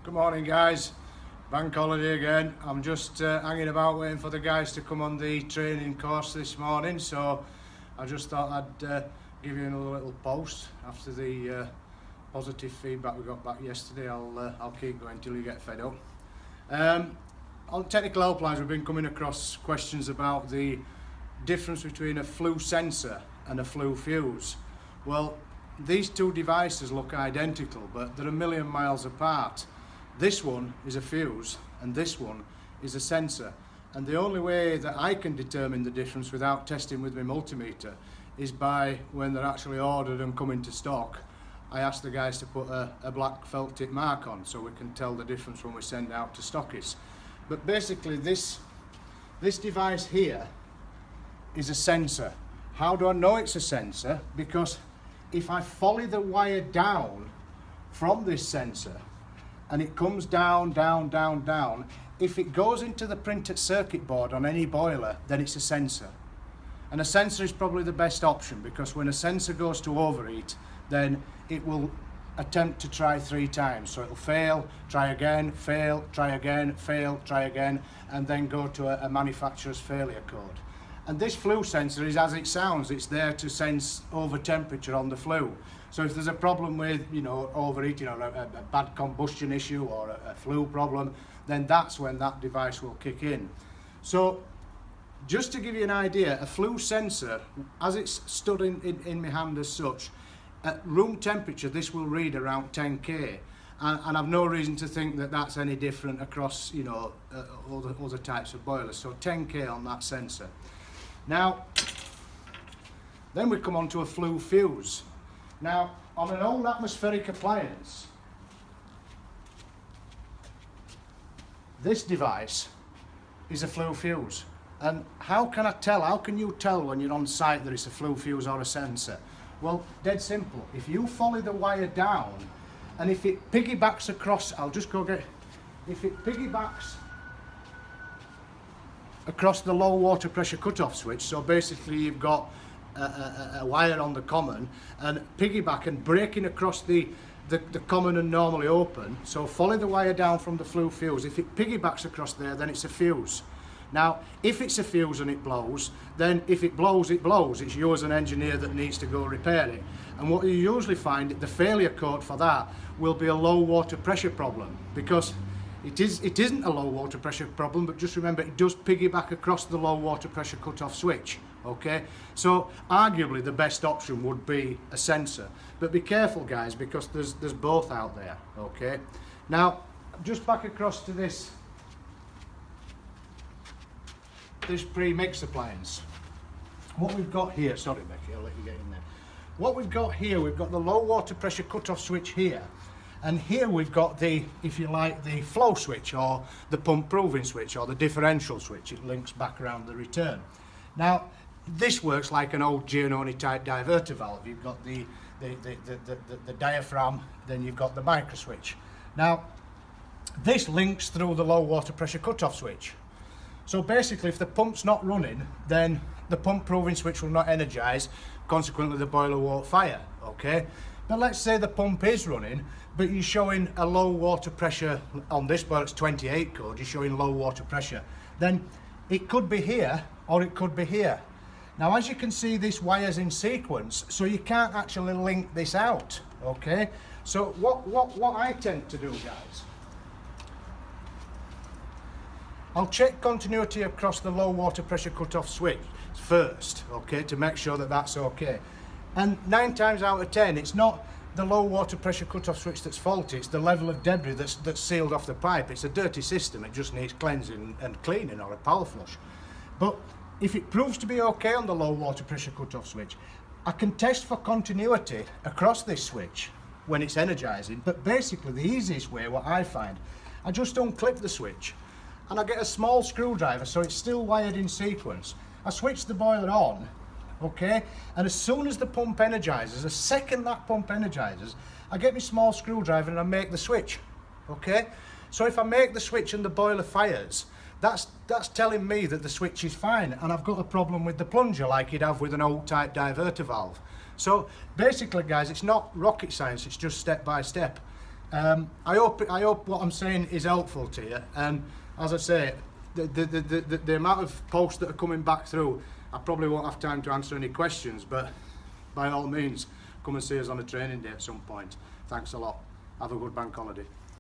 Good morning, guys. Bank holiday again. I'm just hanging about waiting for the guys to come on the training course this morning, so I just thought I'd give you another little post after the positive feedback we got back yesterday. I'll keep going till you get fed up. On technical helplines, we've been coming across questions about the difference between a flue sensor and a flue fuse. Well, these two devices look identical, but they're a million miles apart. This one is a fuse and this one is a sensor, and the only way that I can determine the difference without testing with my multimeter is by when they're actually ordered and come into stock. I ask the guys to put a black felt tip mark on so we can tell the difference when we send out to stockists. But basically this device here is a sensor. How do I know it's a sensor? Because if I follow the wire down from this sensor and it comes down, down, down, down, if it goes into the printed circuit board on any boiler, then it's a sensor. And a sensor is probably the best option, because when a sensor goes to overheat, then it will attempt to try 3 times. So it'll fail, try again, fail, try again, fail, try again, and then go to a manufacturer's failure code. And this flue sensor is as it sounds. It's there to sense over temperature on the flue. So if there's a problem with, overheating, or a bad combustion issue, or a flue problem, then that's when that device will kick in. So just to give you an idea, a flue sensor, as it's stood in my hand as such, at room temperature this will read around 10K, and I've no reason to think that that's any different across other types of boilers. So 10K on that sensor. Now then we come on to a flue fuse. Now on an old atmospheric appliance, this device is a flue fuse. And how can I tell? How can you tell when you're on site that it's a flue fuse or a sensor? Well, dead simple. If you follow the wire down, and if it piggybacks across, if it piggybacks across the low water pressure cutoff switch, so basically you've got a wire on the common and piggyback and breaking across the common and normally open, so follow the wire down from the flue fuse. If it piggybacks across there, then it's a fuse. Now, if it's a fuse and it blows, then if it blows, it blows. It's you as an engineer that needs to go repair it. And what you usually find, the failure code for that will be a low water pressure problem, because it isn't a low water pressure problem, but just remember it does piggyback across the low water pressure cutoff switch. Okay, so arguably the best option would be a sensor, but be careful, guys, because there's both out there. Okay, now just back across to this Premix appliance. What we've got here, sorry Becky, I'll let you get in there. What we've got here, we've got the low water pressure cutoff switch here, and here we've got the, if you like, the flow switch, or the pump proving switch, or the differential switch. It links back around the return. Now this works like an old Giannoni type diverter valve. You've got the diaphragm, then you've got the micro switch. Now this links through the low water pressure cutoff switch. So basically, if the pump's not running, then the pump proving switch will not energize, consequently the boiler won't fire. Okay, but let's say the pump is running, but you're showing a low water pressure on this boiler. It's 28 code, you're showing low water pressure, then it could be here or it could be here. Now as you can see, this wire's in sequence, so you can't actually link this out. Okay, so what I tend to do, guys, I'll check continuity across the low water pressure cutoff switch first, okay, to make sure that that's okay. And 9 times out of 10, it's not the low water pressure cutoff switch that's faulty, it's the level of debris that's sealed off the pipe. It's a dirty system, it just needs cleansing and cleaning, or a power flush. But if it proves to be okay on the low water pressure cutoff switch, I can test for continuity across this switch when it's energizing. But basically the easiest way, what I find, I just unclip the switch and I get a small screwdriver, so it's still wired in sequence. I switch the boiler on, okay, and as soon as the pump energizes, the second that pump energizes, I get my small screwdriver and I make the switch. Okay, so if I make the switch and the boiler fires, that's telling me that the switch is fine, and I've got a problem with the plunger like you'd have with an old type diverter valve. So basically, guys, it's not rocket science, it's just step by step. I hope what I'm saying is helpful to you. And as I say, the amount of posts that are coming back through, I probably won't have time to answer any questions, but by all means, come and see us on a training day at some point. Thanks a lot. Have a good bank holiday.